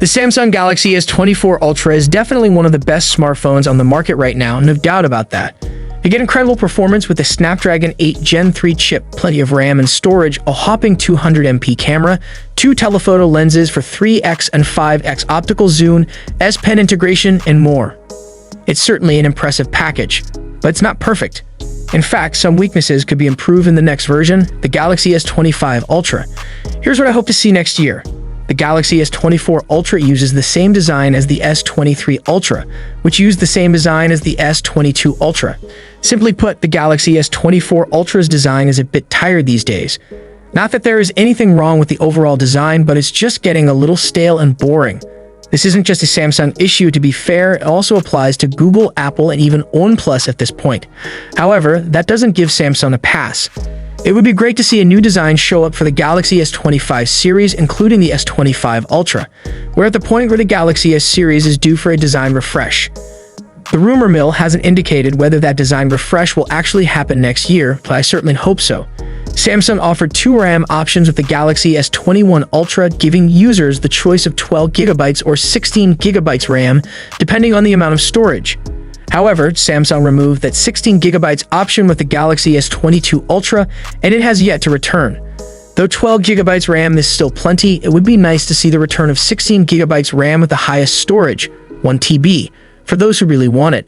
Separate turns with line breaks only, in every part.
The Samsung Galaxy S24 Ultra is definitely one of the best smartphones on the market right now, no doubt about that. You get incredible performance with the Snapdragon 8 Gen 3 chip, plenty of RAM and storage, a hopping 200MP camera, 2 telephoto lenses for 3x and 5x optical zoom, S Pen integration, and more. It's certainly an impressive package, but it's not perfect. In fact, some weaknesses could be improved in the next version, the Galaxy S25 Ultra. Here's what I hope to see next year. The Galaxy S24 Ultra uses the same design as the S23 Ultra, which used the same design as the S22 Ultra. Simply put, the Galaxy S24 Ultra's design is a bit tired these days. Not that there is anything wrong with the overall design, but it's just getting a little stale and boring. This isn't just a Samsung issue, to be fair, it also applies to Google, Apple, and even OnePlus at this point. However, that doesn't give Samsung a pass. It would be great to see a new design show up for the Galaxy S25 series, including the S25 Ultra. We're at the point where the Galaxy S series is due for a design refresh. The rumor mill hasn't indicated whether that design refresh will actually happen next year, but I certainly hope so. Samsung offered 2 RAM options with the Galaxy S21 Ultra, giving users the choice of 12GB or 16GB RAM, depending on the amount of storage. However, Samsung removed that 16GB option with the Galaxy S22 Ultra, and it has yet to return. Though 12GB RAM is still plenty, it would be nice to see the return of 16GB RAM with the highest storage, 1TB, for those who really want it.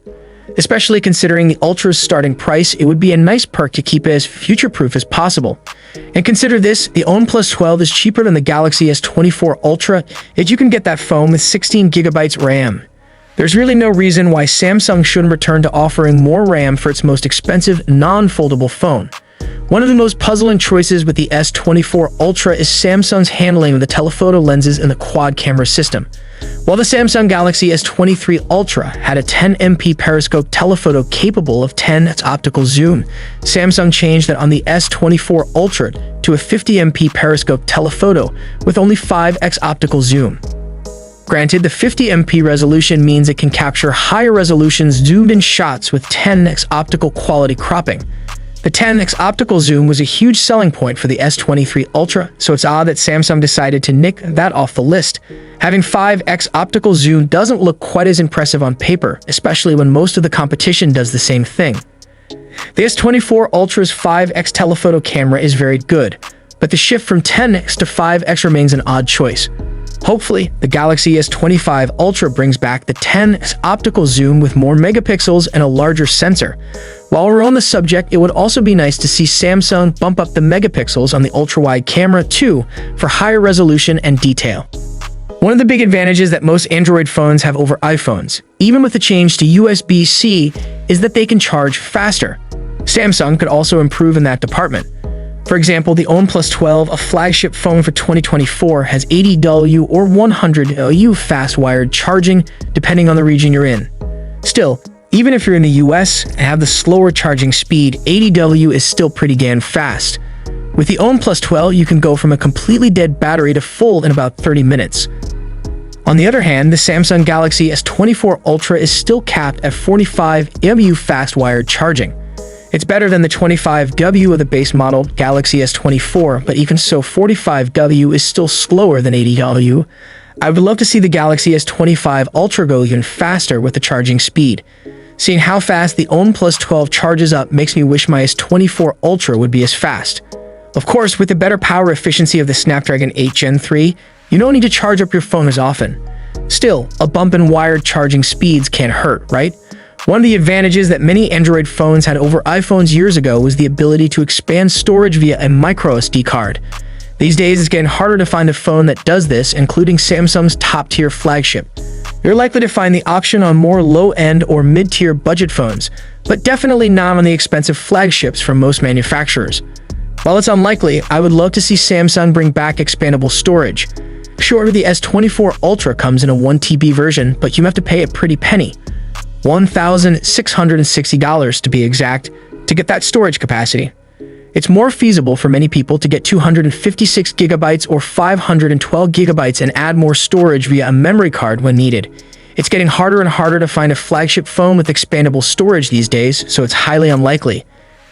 Especially considering the Ultra's starting price, it would be a nice perk to keep it as future-proof as possible. And consider this, the OnePlus 12 is cheaper than the Galaxy S24 Ultra, yet you can get that phone with 16GB RAM. There's really no reason why Samsung shouldn't return to offering more RAM for its most expensive, non-foldable phone. One of the most puzzling choices with the S24 Ultra is Samsung's handling of the telephoto lenses in the quad camera system. While the Samsung Galaxy S23 Ultra had a 10MP periscope telephoto capable of 10x optical zoom, Samsung changed that on the S24 Ultra to a 50MP periscope telephoto with only 5x optical zoom. Granted, the 50MP resolution means it can capture higher resolutions zoomed-in shots with 10x optical quality cropping. The 10x optical zoom was a huge selling point for the S23 Ultra, so it's odd that Samsung decided to nick that off the list. Having 5x optical zoom doesn't look quite as impressive on paper, especially when most of the competition does the same thing. The S24 Ultra's 5x telephoto camera is very good, but the shift from 10x to 5x remains an odd choice. Hopefully, the Galaxy S25 Ultra brings back the 10x optical zoom with more megapixels and a larger sensor. While we're on the subject, it would also be nice to see Samsung bump up the megapixels on the ultra-wide camera too for higher resolution and detail. One of the big advantages that most Android phones have over iPhones, even with the change to USB-C, is that they can charge faster. Samsung could also improve in that department. For example, the OnePlus 12, a flagship phone for 2024, has 80W or 100W fast wired charging, depending on the region you're in. Still, even if you're in the US and have the slower charging speed, 80W is still pretty damn fast. With the OnePlus 12, you can go from a completely dead battery to full in about 30 minutes. On the other hand, the Samsung Galaxy S24 Ultra is still capped at 45W fast wired charging. It's better than the 25W of the base model Galaxy S24, but even so, 45W is still slower than 80W. I would love to see the Galaxy S25 Ultra go even faster with the charging speed. Seeing how fast the OnePlus 12 charges up makes me wish my S24 Ultra would be as fast. Of course, with the better power efficiency of the Snapdragon 8 Gen 3, you don't need to charge up your phone as often. Still, a bump in wired charging speeds can't hurt, right? One of the advantages that many Android phones had over iPhones years ago was the ability to expand storage via a microSD card. These days, it's getting harder to find a phone that does this, including Samsung's top-tier flagship. You're likely to find the option on more low-end or mid-tier budget phones, but definitely not on the expensive flagships from most manufacturers. While it's unlikely, I would love to see Samsung bring back expandable storage. Sure, the S24 Ultra comes in a 1TB version, but you have to pay a pretty penny. $1,660 to be exact, to get that storage capacity. It's more feasible for many people to get 256GB or 512GB and add more storage via a memory card when needed. It's getting harder and harder to find a flagship phone with expandable storage these days, so it's highly unlikely.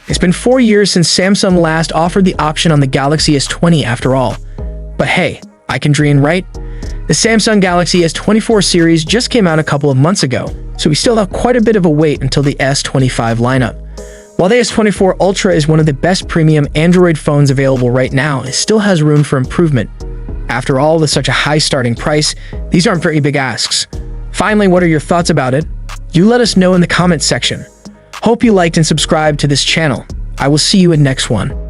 It's been 4 years since Samsung last offered the option on the Galaxy S20 after all. But hey, I can dream, right? The Samsung Galaxy S24 series just came out a couple of months ago, so we still have quite a bit of a wait until the S25 lineup. While the S24 Ultra is one of the best premium Android phones available right now, it still has room for improvement. After all, with such a high starting price, these aren't very big asks. Finally, what are your thoughts about it? You let us know in the comments section. Hope you liked and subscribed to this channel. I will see you in next one.